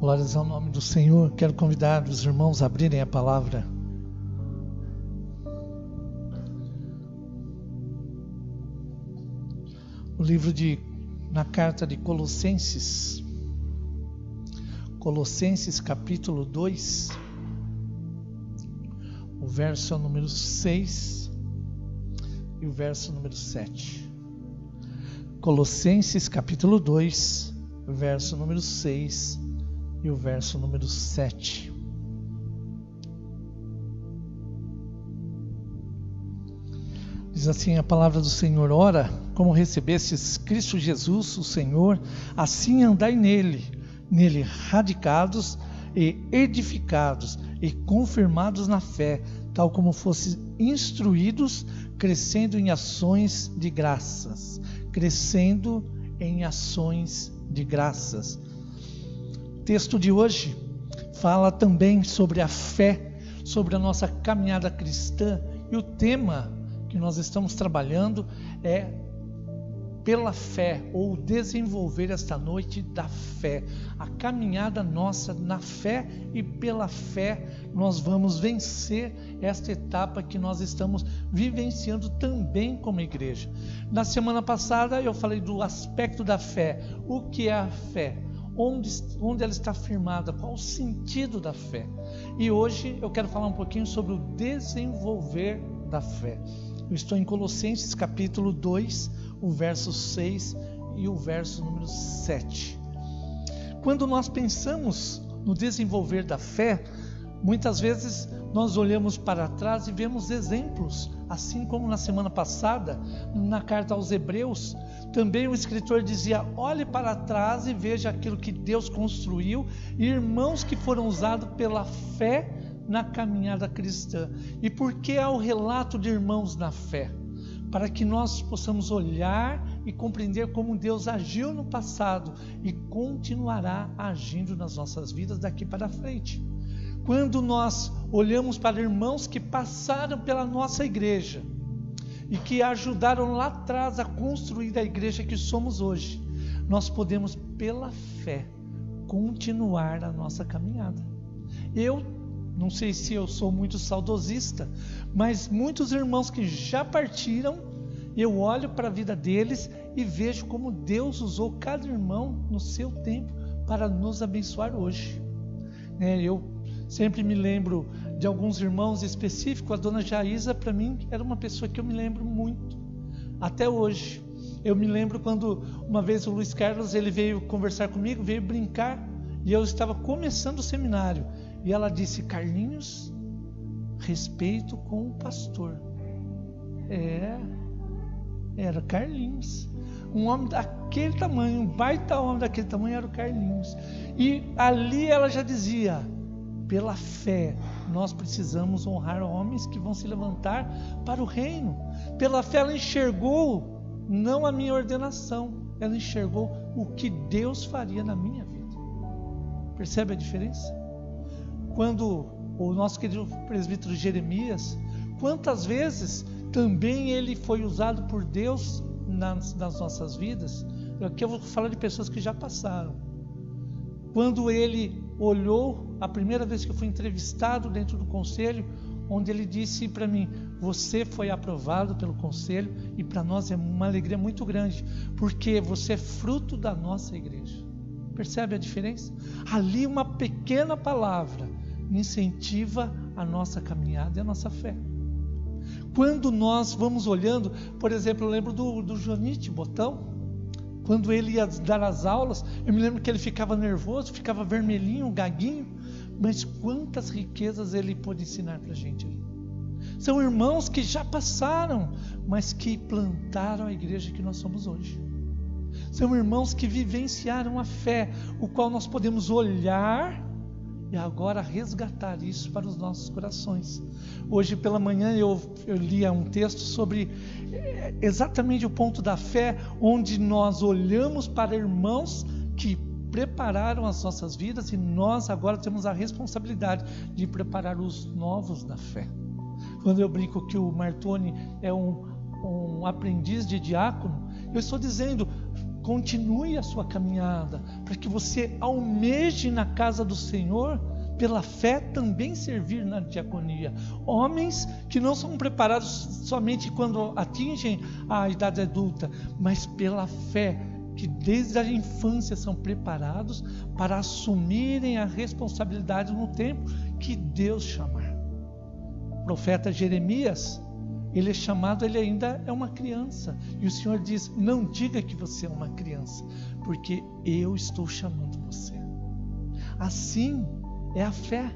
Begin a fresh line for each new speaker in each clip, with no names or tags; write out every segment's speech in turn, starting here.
Glórias ao nome do Senhor. Quero convidar os irmãos a abrirem a palavra. O livro na carta de Colossenses. Colossenses capítulo 2. O verso é o número 6 e o verso número 7. Colossenses capítulo 2, verso número 6 e o verso número 7. Diz assim a palavra do Senhor: ora, como recebestes Cristo Jesus, o Senhor, assim andai nele radicados e edificados e confirmados na fé, tal como fostes instruídos, crescendo em ações de graças. Crescendo em ações de graças. O texto de hoje fala também sobre a fé, sobre a nossa caminhada cristã, e o tema que nós estamos trabalhando é pela fé, ou desenvolver esta noite da fé, a caminhada nossa na fé, e pela fé nós vamos vencer esta etapa que nós estamos vivenciando também como igreja. Na semana passada eu falei do aspecto da fé, o que é a fé, onde ela está firmada, qual o sentido da fé, e hoje eu quero falar um pouquinho sobre o desenvolver da fé. Eu estou em Colossenses capítulo 2, o verso 6 e o verso número 7. Quando nós pensamos no desenvolver da fé, muitas vezes nós olhamos para trás e vemos exemplos, assim como na semana passada, na carta aos Hebreus, também o escritor dizia: olhe para trás e veja aquilo que Deus construiu, e irmãos que foram usados pela fé na caminhada cristã. E por que há o relato de irmãos na fé? Para que nós possamos olhar e compreender como Deus agiu no passado e continuará agindo nas nossas vidas daqui para frente. Quando nós olhamos para irmãos que passaram pela nossa igreja e que ajudaram lá atrás a construir a igreja que somos hoje, nós podemos, pela fé, continuar a nossa caminhada. Eu não sei se eu sou muito saudosista, mas muitos irmãos que já partiram, eu olho para a vida deles e vejo como Deus usou cada irmão no seu tempo para nos abençoar hoje. Eu sempre me lembro de alguns irmãos específicos. A dona Jaísa, para mim, era uma pessoa que eu me lembro muito, até hoje. Eu me lembro quando uma vez o Luiz Carlos ele veio conversar comigo, veio brincar, e eu estava começando o seminário. E ela disse: Carlinhos, respeito com o pastor. Era Carlinhos. Um homem daquele tamanho, um baita homem daquele tamanho era o Carlinhos. E ali ela já dizia: pela fé, nós precisamos honrar homens que vão se levantar para o reino. Pela fé ela enxergou, não a minha ordenação, ela enxergou o que Deus faria na minha vida. Percebe a diferença? Quando o nosso querido presbítero Jeremias, quantas vezes também ele foi usado por Deus nas nossas vidas. Aqui eu vou falar de pessoas que já passaram. Quando ele olhou, a primeira vez que eu fui entrevistado dentro do conselho, onde ele disse para mim: você foi aprovado pelo conselho, e para nós é uma alegria muito grande, porque você é fruto da nossa igreja. Percebe a diferença? Ali uma pequena palavra incentiva a nossa caminhada e a nossa fé. Quando nós vamos olhando, por exemplo, eu lembro do Jonite Botão, quando ele ia dar as aulas, eu me lembro que ele ficava nervoso, ficava vermelhinho, gaguinho, mas quantas riquezas ele pôde ensinar para a gente ali. São irmãos que já passaram, mas que plantaram a igreja que nós somos hoje. São irmãos que vivenciaram a fé, o qual nós podemos olhar e agora resgatar isso para os nossos corações. Hoje pela manhã eu lia um texto sobre exatamente o ponto da fé, onde nós olhamos para irmãos que prepararam as nossas vidas, e nós agora temos a responsabilidade de preparar os novos na fé. Quando eu brinco que o Martoni é um aprendiz de diácono, eu estou dizendo: continue a sua caminhada, para que você almeje na casa do Senhor, pela fé também servir na diaconia. Homens que não são preparados somente quando atingem a idade adulta, mas pela fé, que desde a infância são preparados para assumirem a responsabilidade no tempo que Deus chamar. O profeta Jeremias, ele é chamado, ele ainda é uma criança, e o Senhor diz: não diga que você é uma criança, porque eu estou chamando você. Assim é a fé.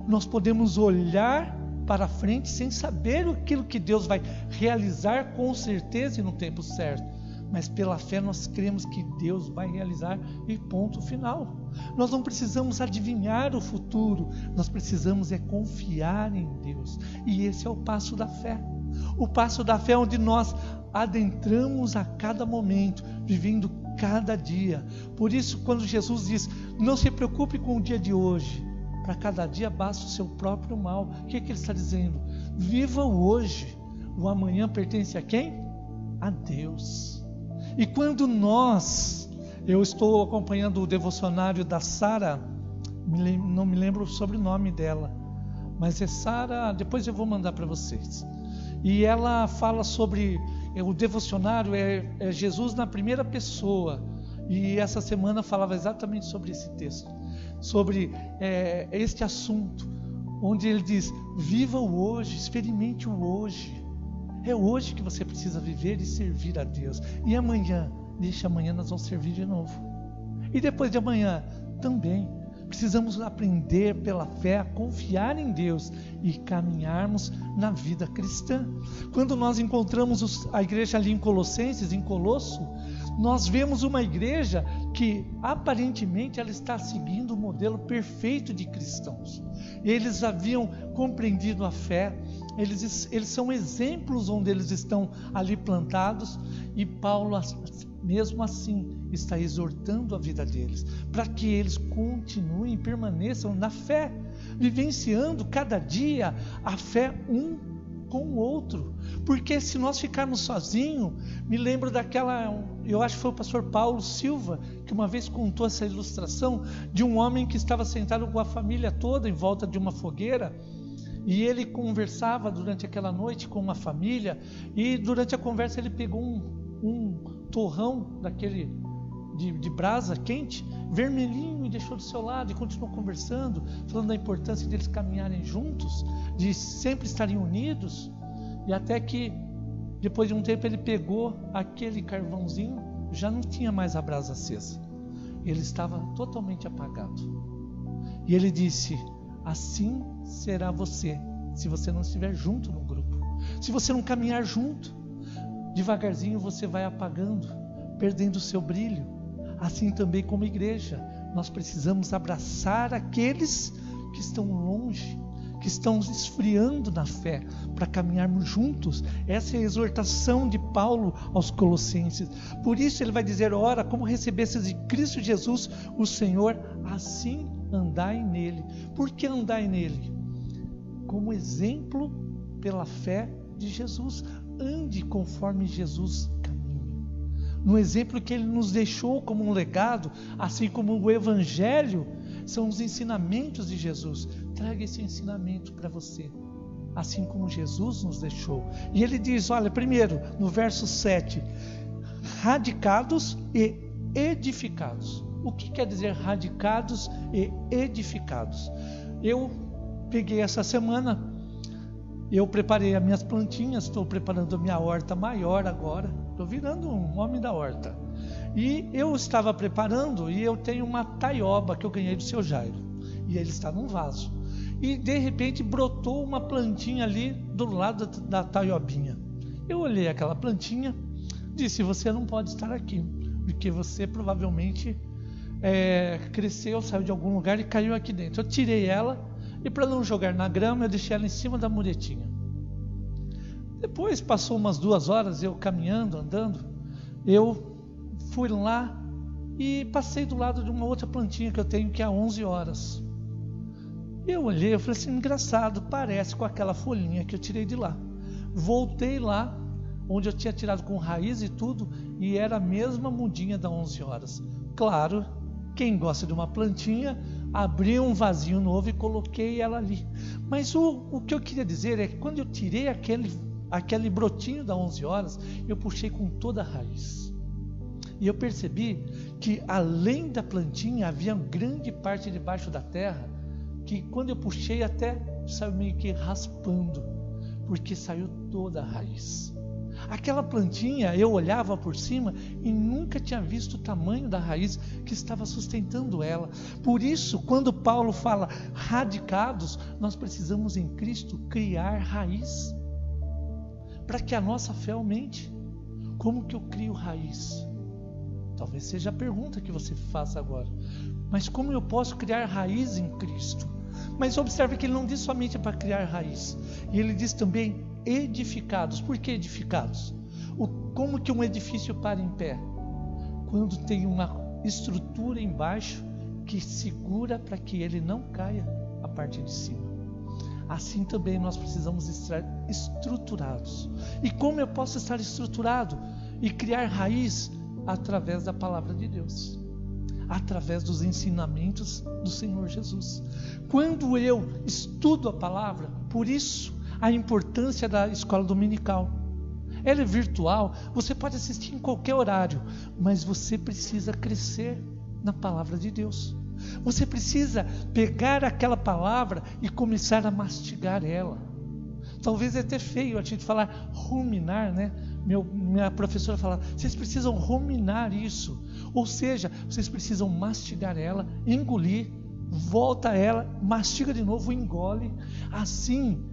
Nós podemos olhar para frente sem saber aquilo que Deus vai realizar com certeza e no tempo certo, mas pela fé nós cremos que Deus vai realizar e ponto final. Nós não precisamos adivinhar o futuro, nós precisamos é confiar em Deus, e esse é o passo da fé. O passo da fé é onde nós adentramos a cada momento, vivendo cada dia. Por isso, quando Jesus diz: não se preocupe com o dia de hoje, para cada dia basta o seu próprio mal. O que ele está dizendo? Viva o hoje. O amanhã pertence a quem? A Deus. E quando eu estou acompanhando o devocionário da Sara, não me lembro o sobrenome dela, mas é Sara, depois eu vou mandar para vocês. E ela fala sobre, o devocionário é Jesus na primeira pessoa, e essa semana falava exatamente sobre esse texto, sobre este assunto, onde ele diz: viva o hoje, experimente o hoje. É hoje que você precisa viver e servir a Deus. E amanhã, amanhã nós vamos servir de novo. E depois de amanhã também. Precisamos aprender pela fé a confiar em Deus e caminharmos na vida cristã. Quando nós encontramos a igreja ali em Colossenses, em Colosso, nós vemos uma igreja que aparentemente ela está seguindo o modelo perfeito de cristãos. Eles haviam compreendido a fé, eles são exemplos onde eles estão ali plantados, e Paulo, mesmo assim, está exortando a vida deles, para que eles continuem e permaneçam na fé, vivenciando cada dia a fé um com o outro. Porque se nós ficarmos sozinhos, me lembro eu acho que foi o pastor Paulo Silva, que uma vez contou essa ilustração de um homem que estava sentado com a família toda em volta de uma fogueira, e ele conversava durante aquela noite com uma família, e durante a conversa ele pegou um torrão daquele de brasa quente, vermelhinho, e deixou do seu lado, e continuou conversando, falando da importância deles caminharem juntos, de sempre estarem unidos. E até que depois de um tempo ele pegou aquele carvãozinho, já não tinha mais a brasa acesa, ele estava totalmente apagado. E ele disse: assim será você, se você não estiver junto no grupo, se você não caminhar junto. Devagarzinho você vai apagando, perdendo o seu brilho. Assim também como igreja, nós precisamos abraçar aqueles que estão longe, que estão esfriando na fé, para caminharmos juntos. Essa é a exortação de Paulo aos Colossenses. Por isso ele vai dizer: ora, como recebestes de Cristo Jesus o Senhor, assim andai nele. Por que andai nele? Como exemplo pela fé de Jesus. Ande conforme Jesus caminha, no exemplo que ele nos deixou como um legado, assim como o Evangelho são os ensinamentos de Jesus. Traga esse ensinamento para você, assim como Jesus nos deixou. E ele diz, olha, primeiro, no verso 7, radicados e edificados. O que quer dizer radicados e edificados? Eu peguei essa semana, eu preparei as minhas plantinhas, estou preparando a minha horta maior agora, estou virando um homem da horta. E eu estava preparando, e eu tenho uma taioba que eu ganhei do seu Jairo, e ele está num vaso. E de repente brotou uma plantinha ali do lado da taiobinha. Eu olhei aquela plantinha, disse: você não pode estar aqui, porque você provavelmente cresceu, saiu de algum lugar e caiu aqui dentro. Eu tirei ela, e para não jogar na grama, eu deixei ela em cima da muretinha. Depois passou umas 2 horas, eu caminhando, andando, eu fui lá e passei do lado de uma outra plantinha que eu tenho, que é há 11 horas. Eu olhei, eu falei assim: engraçado, parece com aquela folhinha que eu tirei de lá. Voltei lá, onde eu tinha tirado com raiz e tudo, e era a mesma mudinha das 11 horas. Claro, quem gosta de uma plantinha, abri um vasinho novo e coloquei ela ali. Mas o que eu queria dizer é que quando eu tirei aquele brotinho das 11 horas, eu puxei com toda a raiz. E eu percebi que além da plantinha, havia uma grande parte debaixo da terra, que quando eu puxei até saiu meio que raspando, porque saiu toda a raiz. Aquela plantinha, eu olhava por cima e nunca tinha visto o tamanho da raiz que estava sustentando ela. Por isso, quando Paulo fala radicados, nós precisamos em Cristo criar raiz, para que a nossa fé aumente. Como que eu crio raiz? Talvez seja a pergunta que você faça agora. Mas como eu posso criar raiz em Cristo? Mas observe que ele não diz somente para criar raiz. E ele diz também edificados. Por que edificados? Como que um edifício para em pé? Quando tem uma estrutura embaixo que segura para que ele não caia a parte de cima. Assim também nós precisamos estar estruturados. E como eu posso estar estruturado e criar raiz? Através da palavra de Deus, através dos ensinamentos do Senhor Jesus. Quando eu estudo a palavra, por isso a importância da escola dominical. Ela é virtual, você pode assistir em qualquer horário, mas você precisa crescer na palavra de Deus. Você precisa pegar aquela palavra e começar a mastigar ela. Talvez é até feio a gente falar ruminar, né? Minha professora fala, vocês precisam ruminar isso. Ou seja, vocês precisam mastigar ela, engolir, volta ela, mastiga de novo, engole. Assim,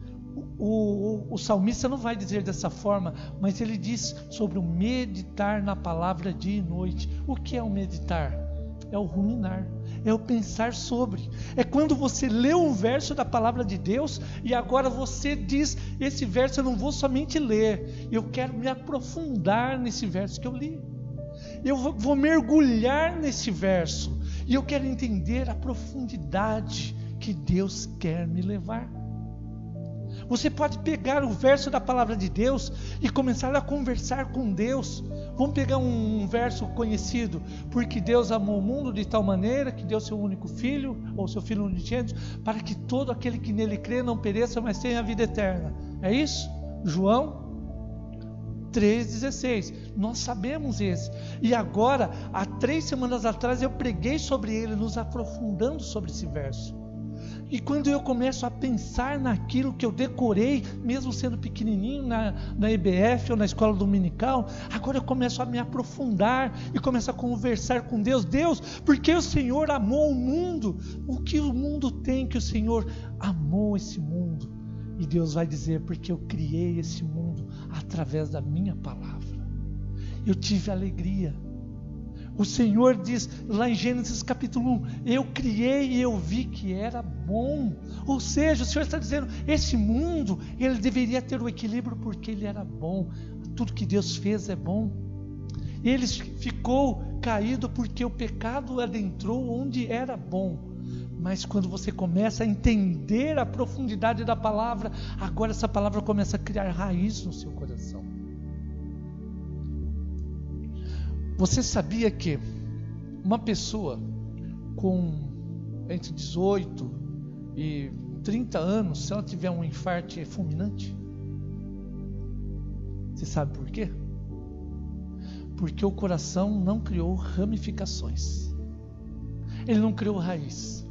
o salmista não vai dizer dessa forma, mas ele diz sobre o meditar na palavra dia e noite. O que é o meditar? É o ruminar, é o pensar sobre. É quando você lê um verso da palavra de Deus e agora você diz, esse verso eu não vou somente ler, eu quero me aprofundar nesse verso que eu li. Eu vou mergulhar nesse verso e eu quero entender a profundidade que Deus quer me levar. Você pode pegar o verso da palavra de Deus e começar a conversar com Deus. Vamos pegar um verso conhecido. Porque Deus amou o mundo de tal maneira que deu seu único filho, ou seu filho unigênito, para que todo aquele que nele crê não pereça, mas tenha a vida eterna. É isso? João 3,16. Nós sabemos esse. E agora, há 3 semanas atrás, eu preguei sobre ele, nos aprofundando sobre esse verso. E quando eu começo a pensar naquilo que eu decorei, mesmo sendo pequenininho na EBF ou na escola dominical, agora eu começo a me aprofundar e começo a conversar com Deus. Deus, porque o Senhor amou o mundo? O que o mundo tem que o Senhor amou esse mundo? E Deus vai dizer, porque eu criei esse mundo através da minha palavra. Eu tive alegria. O Senhor diz lá em Gênesis capítulo 1, eu criei e eu vi que era bom. Ou seja, o Senhor está dizendo, esse mundo, ele deveria ter o equilíbrio porque ele era bom. Tudo que Deus fez é bom. Ele ficou caído porque o pecado adentrou onde era bom. Mas quando você começa a entender a profundidade da palavra, agora essa palavra começa a criar raiz no seu coração. Você sabia que uma pessoa com entre 18 e 30 anos, se ela tiver um infarto, é fulminante? Você sabe por quê? Porque o coração não criou ramificações. Ele não criou raiz.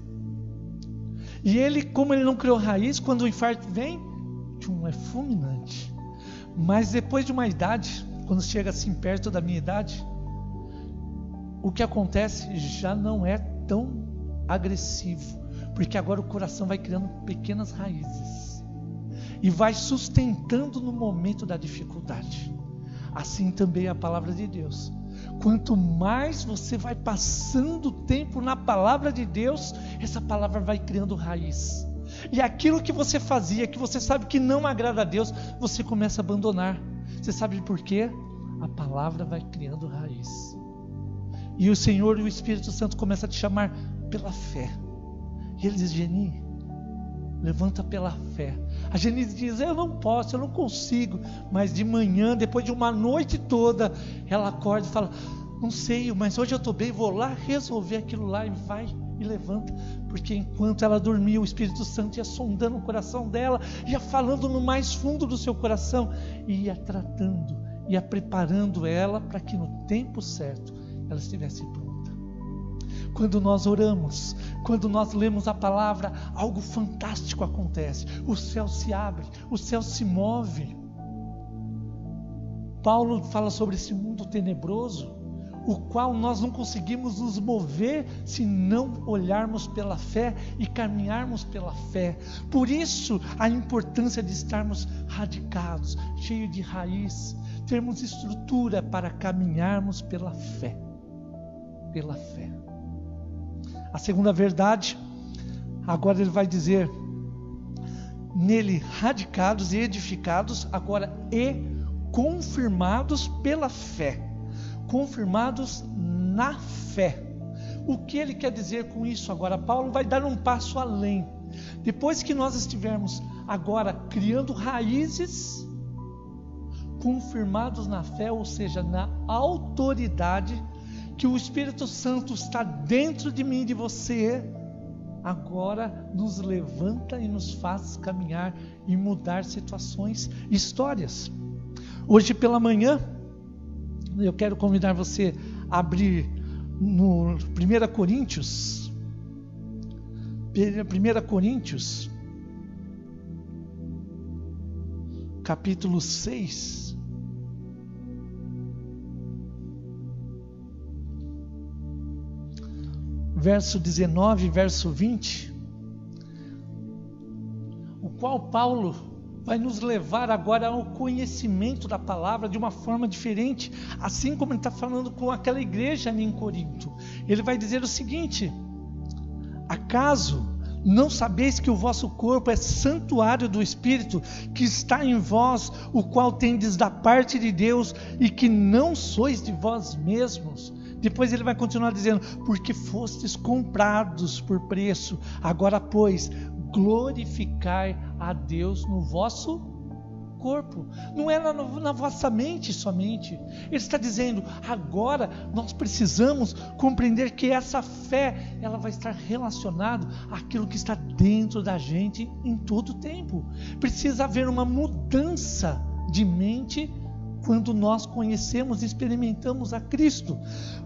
E ele, como ele não criou raiz, quando o infarto vem, é fulminante. Mas depois de uma idade, quando chega assim perto da minha idade, o que acontece já não é tão agressivo, porque agora o coração vai criando pequenas raízes e vai sustentando no momento da dificuldade. Assim também é a palavra de Deus. Quanto mais você vai passando tempo na palavra de Deus, essa palavra vai criando raiz. E aquilo que você fazia, que você sabe que não agrada a Deus, você começa a abandonar. Você sabe por quê? A palavra vai criando raiz. E o Senhor e o Espírito Santo começam a te chamar pela fé. E ele diz, Geni, levanta pela fé. A Genise diz, eu não posso, eu não consigo. Mas de manhã, depois de uma noite toda, ela acorda e fala, não sei, mas hoje eu estou bem, vou lá resolver aquilo lá, e vai e levanta. Porque enquanto ela dormia, o Espírito Santo ia sondando o coração dela, ia falando no mais fundo do seu coração, e ia tratando, ia preparando ela para que no tempo certo ela estivesse pronta. Quando nós oramos, quando nós lemos a palavra, algo fantástico acontece. O céu se abre, o céu se move. Paulo fala sobre esse mundo tenebroso, o qual nós não conseguimos nos mover se não olharmos pela fé e caminharmos pela fé. Por isso a importância de estarmos radicados, cheios de raiz, termos estrutura para caminharmos pela fé. Pela fé. A segunda verdade, agora ele vai dizer, nele radicados e edificados, agora e confirmados pela fé. Confirmados na fé. O que ele quer dizer com isso agora? Paulo vai dar um passo além. Depois que nós estivermos agora criando raízes, confirmados na fé, ou seja, na autoridade que o Espírito Santo está dentro de mim e de você, agora nos levanta e nos faz caminhar e mudar situações, histórias. Hoje pela manhã, eu quero convidar você a abrir no 1 Coríntios, capítulo 6, verso 19 e verso 20, o qual Paulo vai nos levar agora ao conhecimento da palavra de uma forma diferente, assim como ele está falando com aquela igreja ali em Corinto. Ele vai dizer o seguinte: acaso não sabeis que o vosso corpo é santuário do Espírito que está em vós, o qual tendes da parte de Deus, e que não sois de vós mesmos? Depois ele vai continuar dizendo, porque fostes comprados por preço, agora pois, glorificai a Deus no vosso corpo. Não é na vossa mente somente. Ele está dizendo, agora nós precisamos compreender que essa fé, ela vai estar relacionada àquilo que está dentro da gente em todo o tempo. Precisa haver uma mudança de mente quando nós conhecemos e experimentamos a Cristo.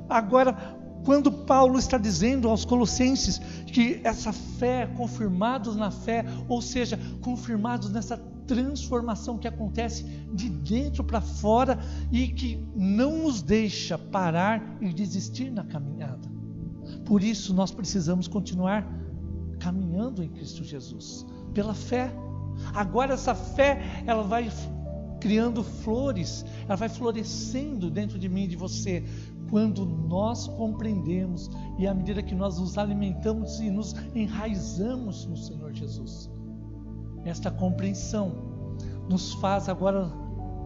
Agora, quando Paulo está dizendo aos Colossenses que essa fé, confirmados na fé, ou seja, confirmados nessa transformação que acontece de dentro para fora e que não nos deixa parar e desistir na caminhada. Por isso nós precisamos continuar caminhando em Cristo Jesus, pela fé. Agora essa fé, ela vai criando flores, ela vai florescendo dentro de mim e de você, quando nós compreendemos e à medida que nós nos alimentamos e nos enraizamos no Senhor Jesus. Esta compreensão nos faz agora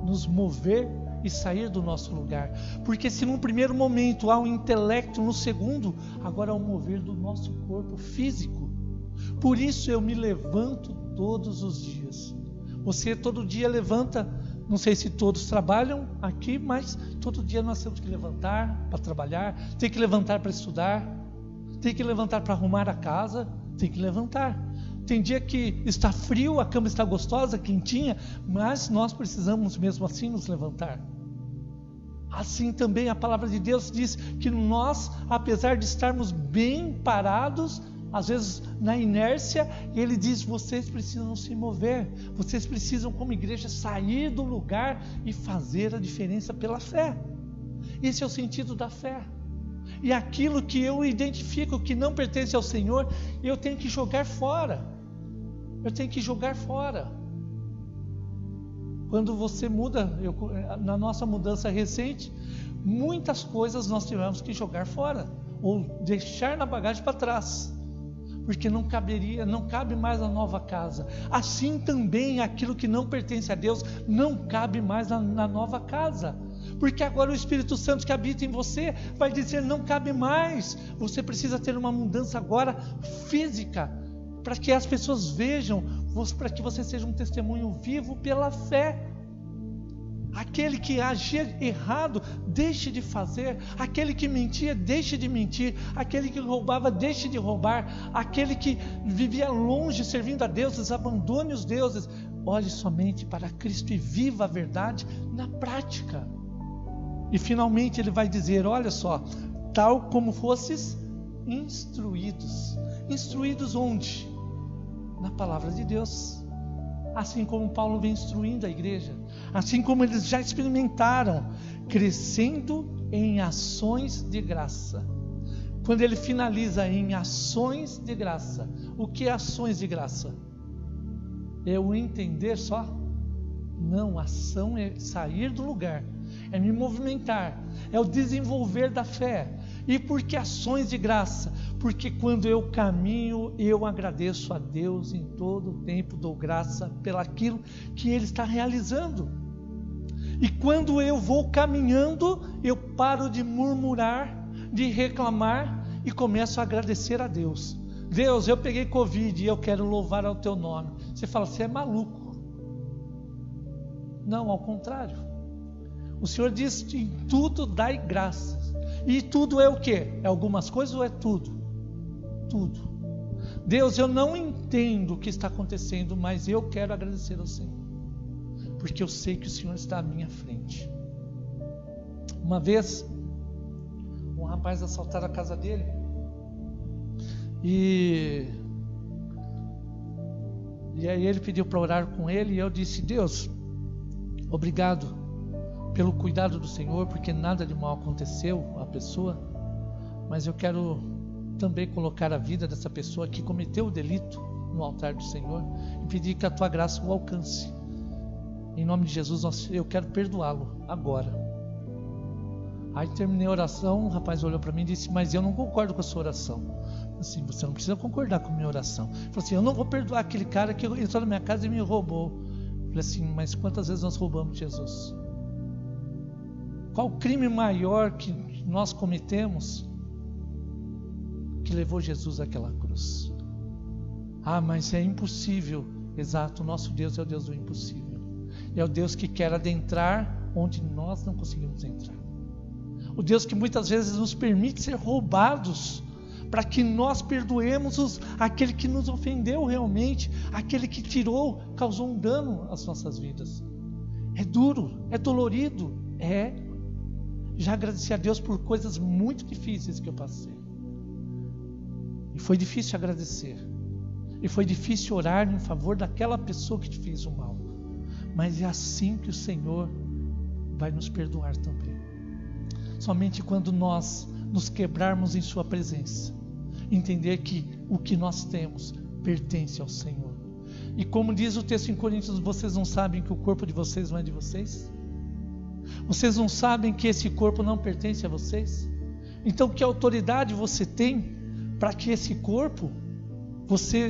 nos mover e sair do nosso lugar, porque se num primeiro momento há um intelecto, no segundo, agora há um mover do nosso corpo físico. Por isso eu me levanto todos os dias. Você todo dia levanta, não sei se todos trabalham aqui, mas todo dia nós temos que levantar para trabalhar, tem que levantar para estudar, tem que levantar para arrumar a casa, tem que levantar. Tem dia que está frio, a cama está gostosa, quentinha, mas nós precisamos mesmo assim nos levantar. Assim também a palavra de Deus diz que nós, apesar de estarmos bem parados, às vezes na inércia, ele diz, vocês precisam se mover, vocês precisam como igreja sair do lugar e fazer a diferença pela fé. Esse é o sentido da fé. E aquilo que eu identifico que não pertence ao Senhor, eu tenho que jogar fora. Eu tenho que jogar fora. Quando você muda, na nossa mudança recente, muitas coisas nós tivemos que jogar fora, ou deixar na bagagem para trás, porque não cabe mais na nova casa. Assim também aquilo que não pertence a Deus não cabe mais na nova casa, porque agora o Espírito Santo que habita em você vai dizer, não cabe mais. Você precisa ter uma mudança agora física, para que as pessoas vejam para que você seja um testemunho vivo pela fé. Aquele que agia errado, deixe de fazer. Aquele que mentia, deixe de mentir. Aquele que roubava, deixe de roubar. Aquele que vivia longe servindo a deuses, abandone os deuses. Olhe somente para Cristo e viva a verdade na prática. E finalmente ele vai dizer, olha só, tal como fosses instruídos. Instruídos onde? Na palavra de Deus. Assim como Paulo vem instruindo a igreja, assim como eles já experimentaram, crescendo em ações de graça. Quando ele finaliza em ações de graça, o que é ações de graça? É o entender só? Não, ação é sair do lugar, é me movimentar, é o desenvolver da fé. E por que ações de graça? Porque quando eu caminho, eu agradeço a Deus em todo o tempo, dou graça pelaquilo que Ele está realizando. E quando eu vou caminhando, eu paro de murmurar, de reclamar e começo a agradecer a Deus. Deus, eu peguei Covid e eu quero louvar ao Teu nome. Você fala, você é maluco. Não, ao contrário. O Senhor diz, em tudo dai graças. E tudo é o quê? É algumas coisas ou é tudo? Tudo. Deus, eu não entendo o que está acontecendo, mas eu quero agradecer ao Senhor, porque eu sei que o Senhor está à minha frente. Uma vez, um rapaz assaltaram a casa dele, e aí ele pediu para orar com ele, e eu disse, Deus, obrigado pelo cuidado do Senhor, porque nada de mal aconteceu à pessoa, mas eu quero também colocar a vida dessa pessoa que cometeu o delito no altar do Senhor e pedir que a Tua graça o alcance. Em nome de Jesus, eu quero perdoá-lo agora. Aí terminei a oração, o rapaz olhou para mim e disse, mas eu não concordo com a sua oração. Assim, você não precisa concordar com a minha oração. Ele falou assim, eu não vou perdoar aquele cara que entrou na minha casa e me roubou. Eu falei assim, mas quantas vezes nós roubamos Jesus? Qual o crime maior que nós cometemos que levou Jesus àquela cruz? Ah, mas é impossível. Exato, o nosso Deus é o Deus do impossível. É o Deus que quer adentrar onde nós não conseguimos entrar. O Deus que muitas vezes nos permite ser roubados, para que nós perdoemos aquele que nos ofendeu realmente, aquele que tirou, causou um dano às nossas vidas. É duro, é dolorido, Já agradeci a Deus por coisas muito difíceis que eu passei. E foi difícil agradecer. E foi difícil orar em favor daquela pessoa que te fez o mal. Mas é assim que o Senhor vai nos perdoar também. Somente quando nós nos quebrarmos em Sua presença, entender que o que nós temos pertence ao Senhor. E como diz o texto em Coríntios, vocês não sabem que o corpo de vocês não é de vocês? Vocês não sabem que esse corpo não pertence a vocês? Então que autoridade você tem para que esse corpo, você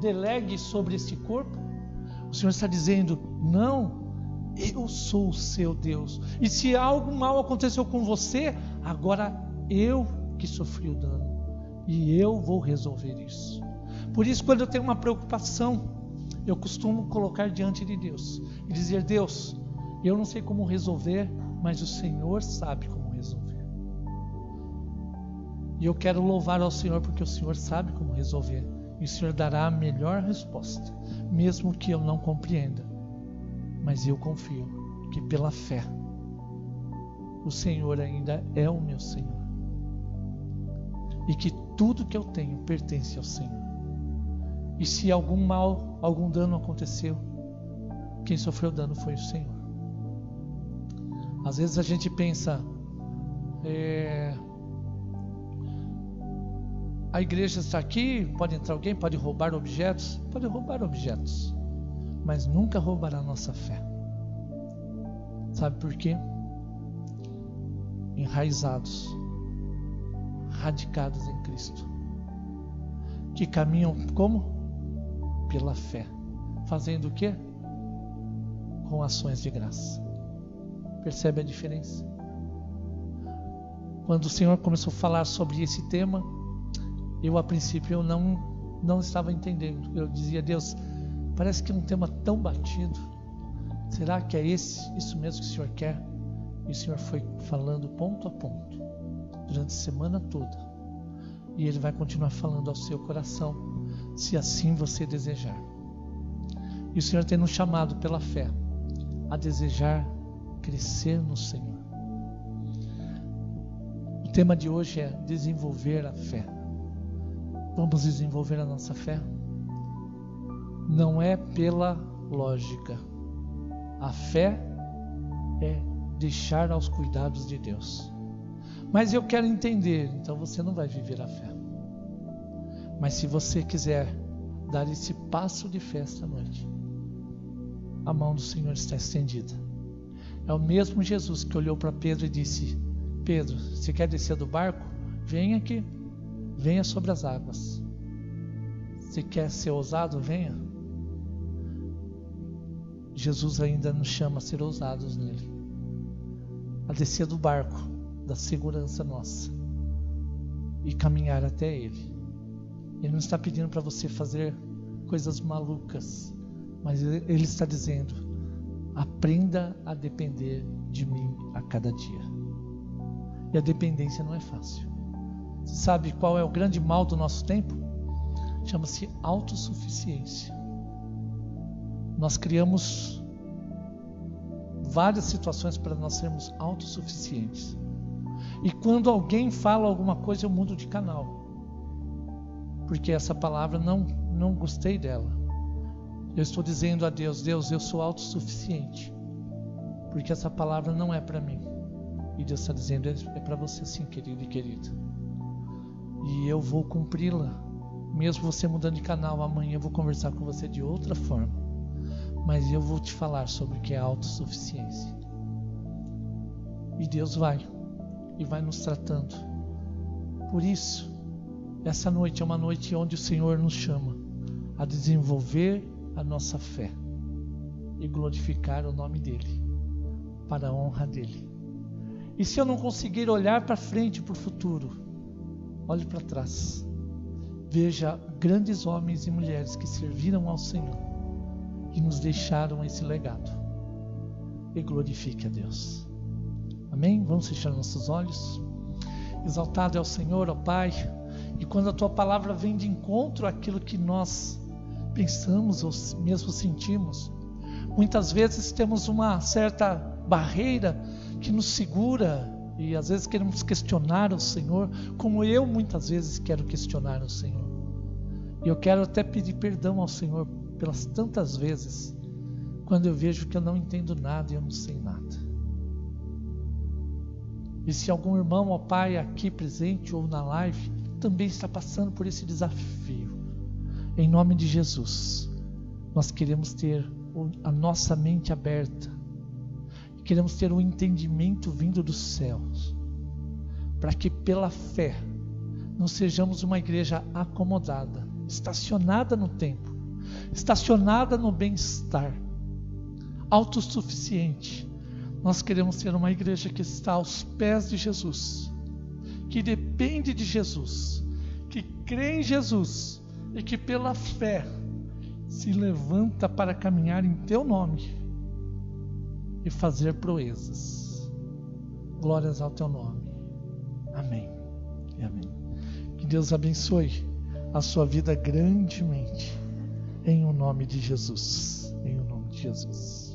delegue sobre esse corpo? O Senhor está dizendo, não, eu sou o seu Deus. E se algo mal aconteceu com você, agora eu que sofri o dano. E eu vou resolver isso. Por isso, quando eu tenho uma preocupação, eu costumo colocar diante de Deus e dizer, Deus, eu não sei como resolver, mas o Senhor sabe como resolver. E eu quero louvar ao Senhor porque o Senhor sabe como resolver. E o Senhor dará a melhor resposta, mesmo que eu não compreenda. Mas eu confio que pela fé, o Senhor ainda é o meu Senhor. E que tudo que eu tenho pertence ao Senhor. E se algum mal, algum dano aconteceu, quem sofreu dano foi o Senhor. Às vezes a gente pensa, a igreja está aqui, pode entrar alguém, pode roubar objetos, mas nunca roubará a nossa fé. Sabe por quê? Enraizados, radicados em Cristo, que caminham como? Pela fé, fazendo o quê? Com ações de graça. Percebe a diferença? Quando o Senhor começou a falar sobre esse tema, eu a princípio não estava entendendo. Eu dizia, Deus, Parece que é um tema tão batido. Será que é isso mesmo que o Senhor quer? E o Senhor foi falando ponto a ponto, durante a semana toda. E Ele vai continuar falando ao seu coração, se assim você desejar. E o Senhor tem nos chamado pela fé a desejar crescer no Senhor. O tema de hoje é desenvolver a fé. Vamos desenvolver a nossa fé? Não é pela lógica. A fé é deixar aos cuidados de Deus. Mas eu quero entender, então você não vai viver a fé. Mas se você quiser dar esse passo de fé esta noite, a mão do Senhor está estendida. É o mesmo Jesus que olhou para Pedro e disse: Pedro, você quer descer do barco? Venha aqui, venha sobre as águas. Se quer ser ousado, venha. Jesus ainda nos chama a ser ousados nele, a descer do barco da segurança nossa e caminhar até Ele. Ele não está pedindo para você fazer coisas malucas, mas Ele está dizendo: aprenda a depender de mim a cada dia. E a dependência não é fácil. Você sabe qual é o grande mal do nosso tempo? Chama-se autossuficiência. Nós criamos várias situações para nós sermos autossuficientes. E quando alguém fala alguma coisa, eu mudo de canal. Porque essa palavra não gostei dela. Eu estou dizendo a Deus: Deus, eu sou autossuficiente. Porque essa palavra não é para mim. E Deus está dizendo: é para você sim, querido e querida. E eu vou cumpri-la. Mesmo você mudando de canal, amanhã eu vou conversar com você de outra forma. Mas eu vou te falar sobre o que é autossuficiência. E Deus vai nos tratando. Por isso, essa noite é uma noite onde o Senhor nos chama a desenvolver a nossa fé e glorificar o nome dEle, para a honra dEle. E se eu não conseguir olhar para frente, para o futuro, olhe para trás. Veja grandes homens e mulheres que serviram ao Senhor e nos deixaram esse legado. E glorifique a Deus. Amém? Vamos fechar nossos olhos. Exaltado é o Senhor, ó Pai. E quando a Tua palavra vem de encontro àquilo que nós pensamos ou mesmo sentimos, muitas vezes temos uma certa barreira que nos segura e às vezes queremos questionar o Senhor, como eu muitas vezes quero questionar o Senhor. E eu quero até pedir perdão ao Senhor pelas tantas vezes quando eu vejo que eu não entendo nada e eu não sei nada. E se algum irmão ou pai aqui presente ou na live também está passando por esse desafio, em nome de Jesus, nós queremos ter a nossa mente aberta, queremos ter um entendimento vindo dos céus, para que pela fé não sejamos uma igreja acomodada, estacionada no tempo, estacionada no bem-estar, autossuficiente. Nós queremos ser uma igreja que está aos pés de Jesus, que depende de Jesus, que crê em Jesus e que pela fé se levanta para caminhar em Teu nome e fazer proezas. Glórias ao Teu nome. Amém e amém. Que Deus abençoe a sua vida grandemente, em o nome de Jesus. Em o nome de Jesus.